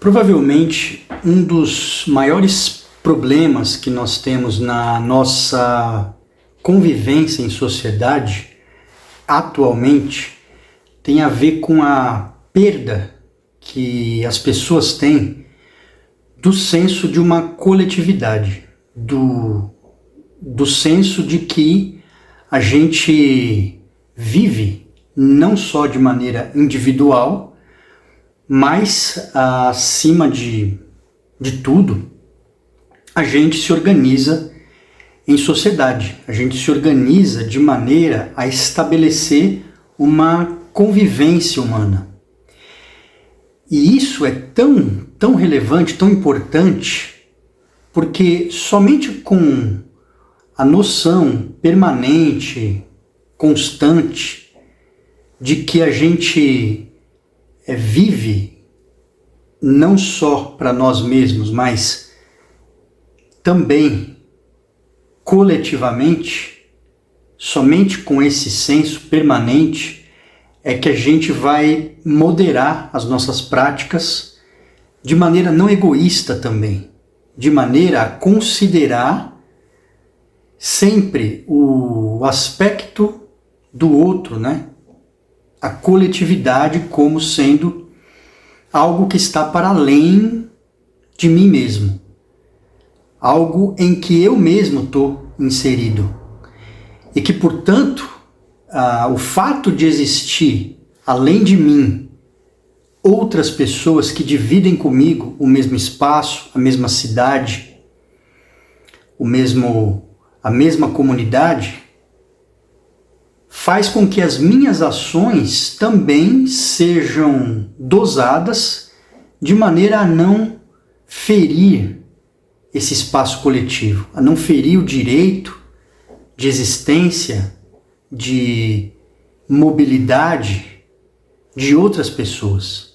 Provavelmente um dos maiores problemas que nós temos na nossa convivência em sociedade atualmente tem a ver com a perda que as pessoas têm do senso de uma coletividade, do senso de que a gente vive não só de maneira individual, mas acima de tudo, a gente se organiza em sociedade, a gente se organiza de maneira a estabelecer uma convivência humana. E isso é tão relevante, tão importante, porque somente com a noção permanente, constante, de que a gente vive não só para nós mesmos, mas também coletivamente, somente com esse senso permanente é que a gente vai moderar as nossas práticas de maneira não egoísta também, de maneira a considerar sempre o aspecto do outro, né? A coletividade como sendo algo que está para além de mim mesmo, algo em que eu mesmo estou inserido e que, portanto, o fato de existir, além de mim, outras pessoas que dividem comigo o mesmo espaço, a mesma cidade, a mesma comunidade, faz com que as minhas ações também sejam dosadas de maneira a não ferir esse espaço coletivo, a não ferir o direito de existência, de mobilidade de outras pessoas.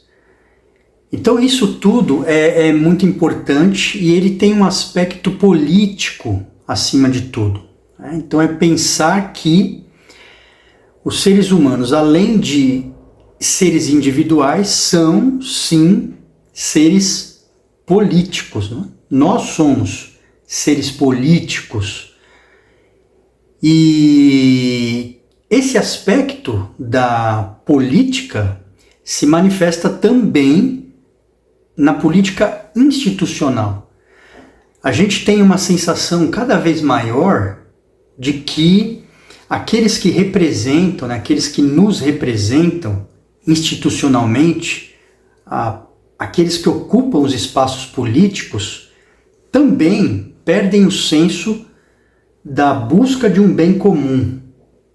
Então isso tudo é muito importante e ele tem um aspecto político acima de tudo, né? Então é pensar que os seres humanos, além de seres individuais, são sim seres políticos, né? Nós somos seres políticos. E esse aspecto da política se manifesta também na política institucional. A gente tem uma sensação cada vez maior de que aqueles que representam, né, aqueles que nos representam institucionalmente, aqueles que ocupam os espaços políticos, também perdem o senso da busca de um bem comum,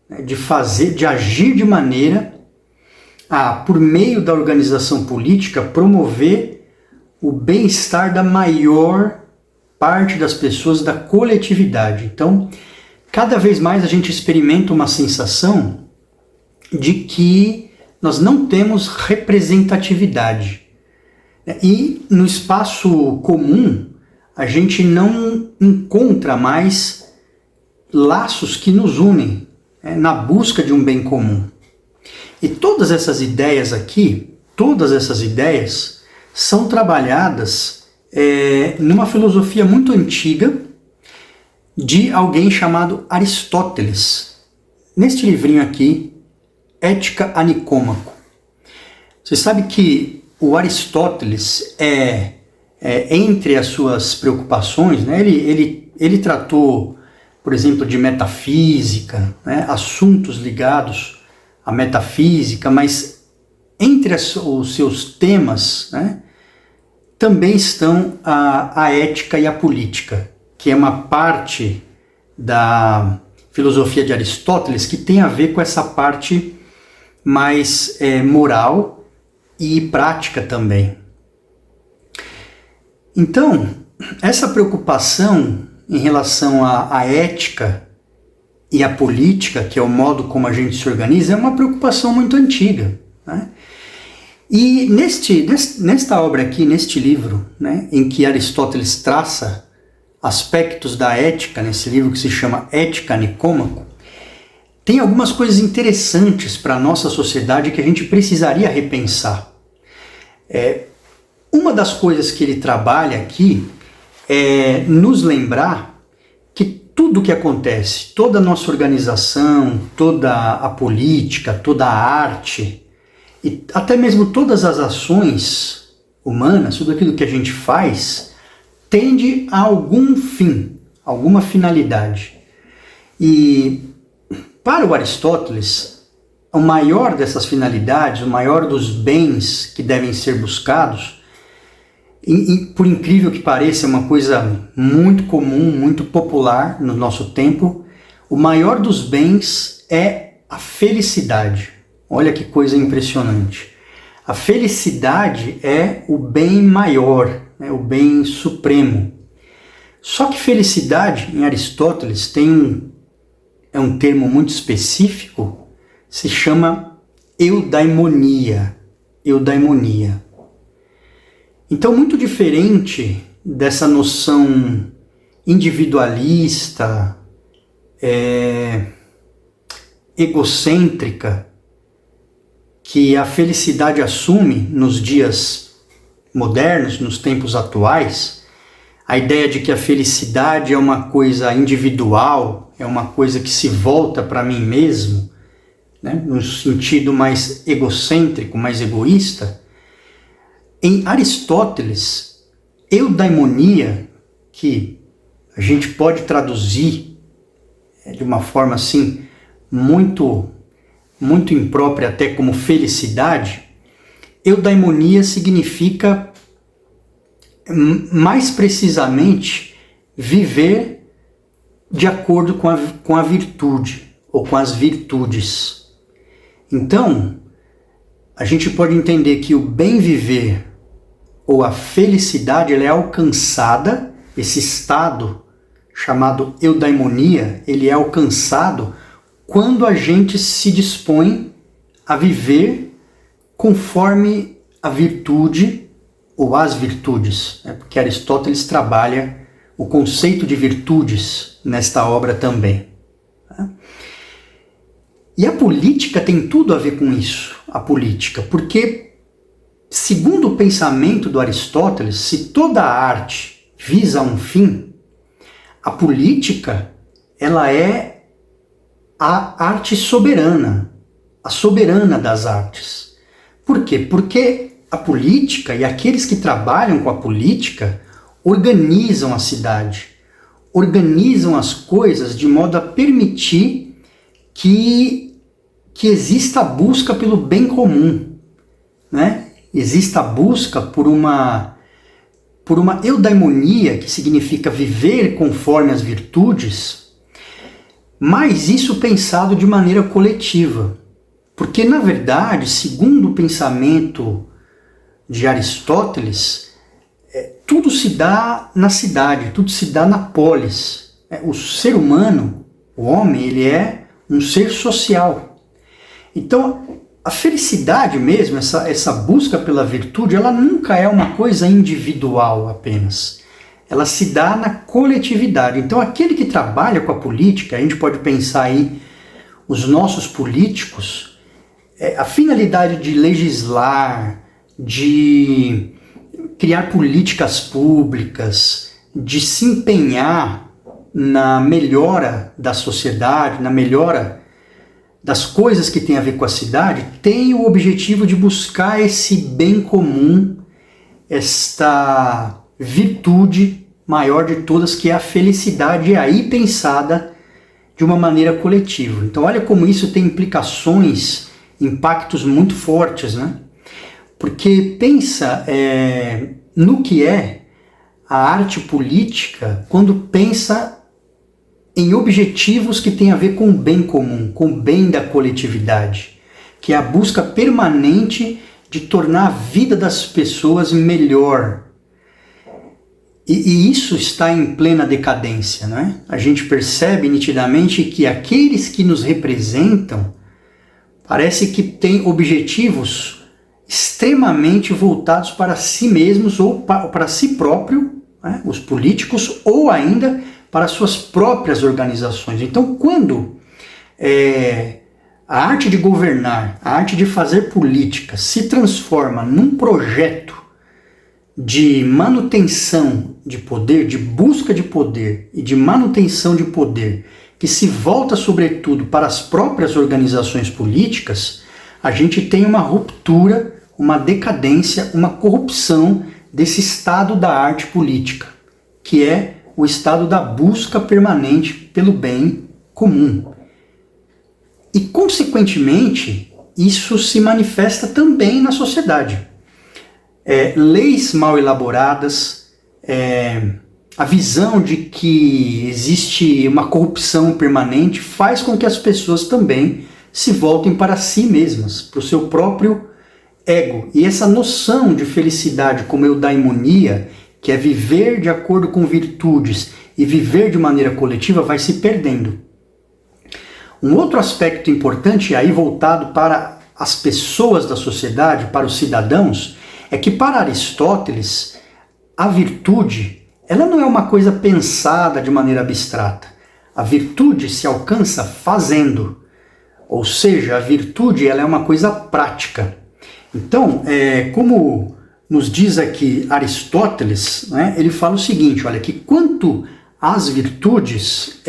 né, de agir de maneira a, por meio da organização política, promover o bem-estar da maior parte das pessoas, da coletividade. Então, cada vez mais a gente experimenta uma sensação de que nós não temos representatividade. E no espaço comum, a gente não encontra mais laços que nos unem, na busca de um bem comum. E todas essas ideias aqui, todas essas ideias são trabalhadas numa filosofia muito antiga de alguém chamado Aristóteles, neste livrinho aqui, Ética a Nicômaco. Você sabe que o Aristóteles entre as suas preocupações, né, ele tratou, por exemplo, de metafísica, né, assuntos ligados à metafísica, mas entre os seus temas, né, também estão a ética e a política, que é uma parte da filosofia de Aristóteles que tem a ver com essa parte mais moral e prática também. Então, essa preocupação em relação à ética e à política, que é o modo como a gente se organiza, é uma preocupação muito antiga, né? E nesta obra aqui, neste livro, né, em que Aristóteles traça aspectos da ética, nesse livro que se chama Ética a Nicômaco, tem algumas coisas interessantes para a nossa sociedade que a gente precisaria repensar. Uma das coisas que ele trabalha aqui é nos lembrar que tudo que acontece, toda a nossa organização, toda a política, toda a arte, e até mesmo todas as ações humanas, tudo aquilo que a gente faz, tende a algum fim, alguma finalidade. E para o Aristóteles, o maior dessas finalidades, o maior dos bens que devem ser buscados, por incrível que pareça, é uma coisa muito comum, muito popular no nosso tempo, o maior dos bens é a felicidade. Olha que coisa impressionante. A felicidade é o bem maior, o bem supremo. Só que felicidade, em Aristóteles, é um termo muito específico, se chama eudaimonia. Eudaimonia. Então, muito diferente dessa noção individualista, egocêntrica, que a felicidade assume nos dias modernos, nos tempos atuais, a ideia de que a felicidade é uma coisa individual, é uma coisa que se volta para mim mesmo, né, no sentido mais egocêntrico, mais egoísta. Em Aristóteles, eudaimonia, que a gente pode traduzir de uma forma assim muito imprópria até como felicidade, eudaimonia significa mais precisamente viver de acordo com a virtude ou com as virtudes. Então, a gente pode entender que o bem viver ou a felicidade ela é alcançada, esse estado chamado eudaimonia, ele é alcançado quando a gente se dispõe a viver conforme a virtude ou as virtudes, né? Porque Aristóteles trabalha o conceito de virtudes nesta obra também. Tá? E a política tem tudo a ver com isso, a política, porque, segundo o pensamento do Aristóteles, se toda a arte visa um fim, a política ela é a arte soberana, a soberana das artes. Por quê? Porque a política e aqueles que trabalham com a política organizam a cidade, organizam as coisas de modo a permitir que exista a busca pelo bem comum, né? Exista a busca por uma eudaimonia, que significa viver conforme as virtudes, mas isso pensado de maneira coletiva. Porque, na verdade, segundo o pensamento de Aristóteles, tudo se dá na cidade, tudo se dá na polis. O ser humano, o homem, ele é um ser social. Então, a felicidade mesmo, essa busca pela virtude, ela nunca é uma coisa individual apenas. Ela se dá na coletividade. Então, aquele que trabalha com a política, a gente pode pensar aí, os nossos políticos, a finalidade de legislar, de criar políticas públicas, de se empenhar na melhora da sociedade, na melhora das coisas que tem a ver com a cidade, tem o objetivo de buscar esse bem comum, esta virtude maior de todas, que é a felicidade, e aí pensada de uma maneira coletiva. Então olha como isso tem implicações, impactos muito fortes, né? Porque pensa no que é a arte política quando pensa em objetivos que têm a ver com o bem comum, com o bem da coletividade, que é a busca permanente de tornar a vida das pessoas melhor. E isso está em plena decadência, não é? A gente percebe nitidamente que aqueles que nos representam parece que têm objetivos extremamente voltados para si mesmos ou para si próprio, né? Os políticos, ou ainda para suas próprias organizações. Então, quando a arte de governar, a arte de fazer política se transforma num projeto de manutenção de poder, de busca de poder e de manutenção de poder, que se volta sobretudo para as próprias organizações políticas, a gente tem uma ruptura, uma decadência, uma corrupção desse estado da arte política, que é o estado da busca permanente pelo bem comum. E, consequentemente, isso se manifesta também na sociedade. Leis mal elaboradas, a visão de que existe uma corrupção permanente faz com que as pessoas também se voltem para si mesmas, para o seu próprio ego. E essa noção de felicidade como eudaimonia, que é viver de acordo com virtudes e viver de maneira coletiva, vai se perdendo. Um outro aspecto importante, aí voltado para as pessoas da sociedade, para os cidadãos, é que para Aristóteles, a virtude, ela não é uma coisa pensada de maneira abstrata. A virtude se alcança fazendo. Ou seja, a virtude ela é uma coisa prática. Então, como nos diz aqui Aristóteles, né, ele fala o seguinte, olha, que quanto às virtudes,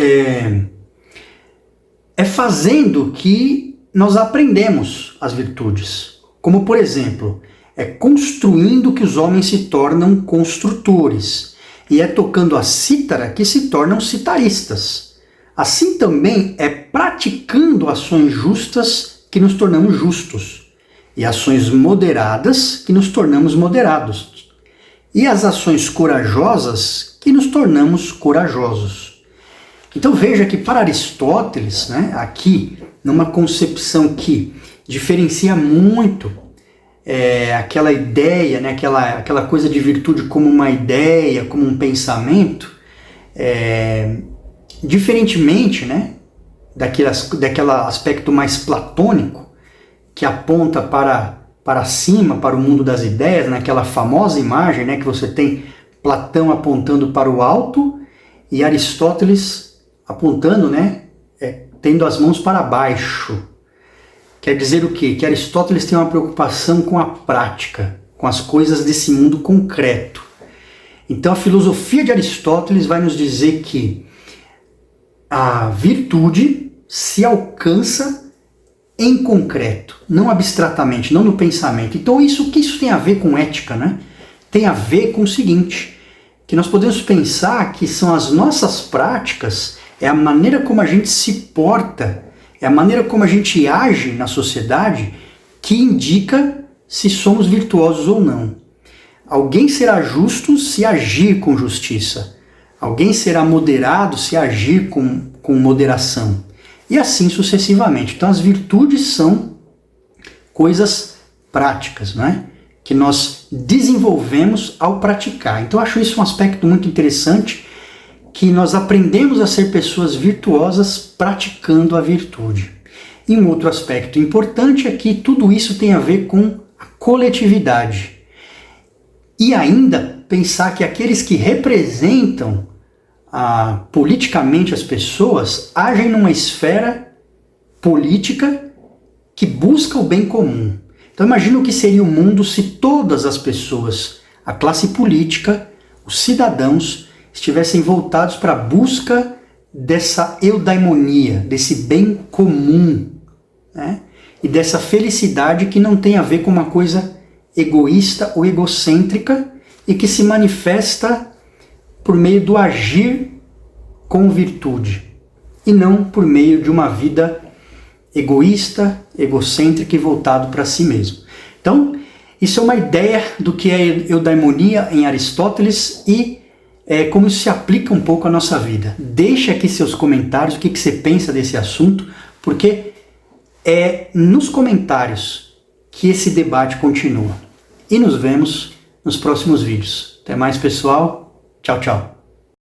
é fazendo que nós aprendemos as virtudes. Como, por exemplo, é construindo que os homens se tornam construtores. E é tocando a cítara que se tornam citaristas. Assim também é praticando ações justas que nos tornamos justos. E ações moderadas que nos tornamos moderados. E as ações corajosas que nos tornamos corajosos. Então veja que para Aristóteles, né, aqui, numa concepção que diferencia muito aquela ideia, né, aquela coisa de virtude como uma ideia, como um pensamento, diferentemente, né, daquele aspecto mais platônico, que aponta para cima, para o mundo das ideias, naquela famosa imagem, né, que você tem Platão apontando para o alto e Aristóteles apontando, né, tendo as mãos para baixo. Quer dizer o quê? Que Aristóteles tem uma preocupação com a prática, com as coisas desse mundo concreto. Então a filosofia de Aristóteles vai nos dizer que a virtude se alcança em concreto, não abstratamente, não no pensamento. Então o que isso tem a ver com ética, né? Tem a ver com o seguinte, que nós podemos pensar que são as nossas práticas, é a maneira como a gente se porta, é a maneira como a gente age na sociedade que indica se somos virtuosos ou não. Alguém será justo se agir com justiça. Alguém será moderado se agir com moderação. E assim sucessivamente. Então as virtudes são coisas práticas, não é? Que nós desenvolvemos ao praticar. Então eu acho isso um aspecto muito interessante, que nós aprendemos a ser pessoas virtuosas praticando a virtude. E um outro aspecto importante é que tudo isso tem a ver com a coletividade. E ainda pensar que aqueles que representam politicamente as pessoas agem numa esfera política que busca o bem comum. Então imagina o que seria o mundo se todas as pessoas, a classe política, os cidadãos, estivessem voltados para a busca dessa eudaimonia, desse bem comum, né? E dessa felicidade que não tem a ver com uma coisa egoísta ou egocêntrica e que se manifesta por meio do agir com virtude e não por meio de uma vida egoísta, egocêntrica e voltado para si mesmo. Então, isso é uma ideia do que é eudaimonia em Aristóteles e como isso se aplica um pouco à nossa vida. Deixe aqui seus comentários, o que você pensa desse assunto, porque é nos comentários que esse debate continua. E nos vemos nos próximos vídeos. Até mais, pessoal. Tchau, tchau.